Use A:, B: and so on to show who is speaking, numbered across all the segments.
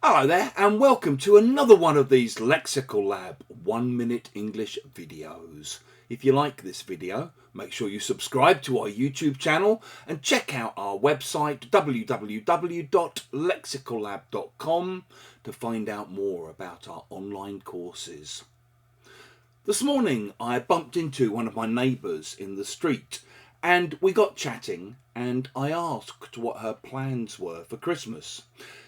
A: Hello there and welcome to another one of these Lexical Lab 1 minute English videos. If you like this video, make sure you subscribe to our YouTube channel and check out our website www.lexicallab.com to find out more about our online courses. This morning I bumped into one of my neighbours in the street and we got chatting and I asked what her plans were for Christmas.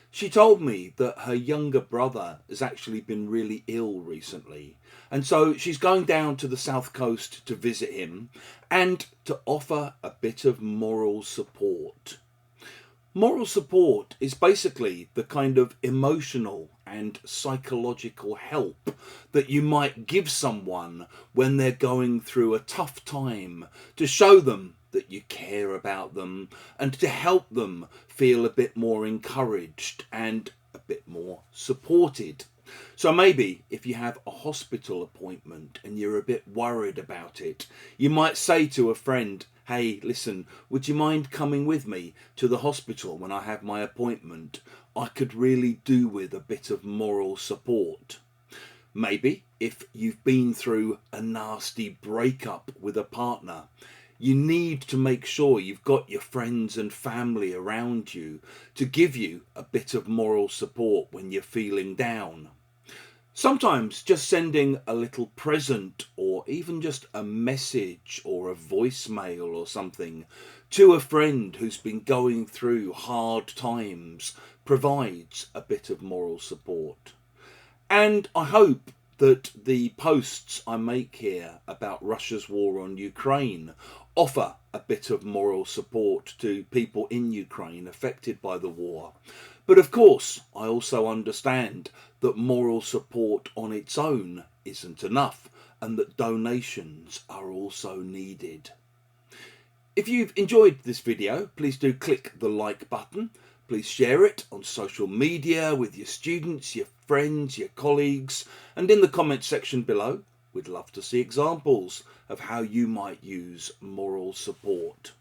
A: She told me that her younger brother has actually been really ill recently, and so she's going down to the south coast to visit him and to offer a bit of moral support. Moral support is basically the kind of emotional and psychological help that you might give someone when they're going through a tough time, to show them that you care about them and to help them feel a bit more encouraged and a bit more supported. So maybe if you have a hospital appointment and you're a bit worried about it, you might say to a friend, "Hey, listen, would you mind coming with me to the hospital when I have my appointment? I could really do with a bit of moral support." Maybe if you've been through a nasty breakup with a partner, you need to make sure you've got your friends and family around you to give you a bit of moral support when you're feeling down. Sometimes just sending a little present or even just a message or a voicemail or something to a friend who's been going through hard times provides a bit of moral support. And I hope that the posts I make here about Russia's war on Ukraine offer a bit of moral support to people in Ukraine affected by the war. But of course, I also understand that moral support on its own isn't enough and that donations are also needed. If you've enjoyed this video, please do click the like button. Please share it on social media with your students, your friends, your colleagues, and in the comments section below, we'd love to see examples of how you might use moral support.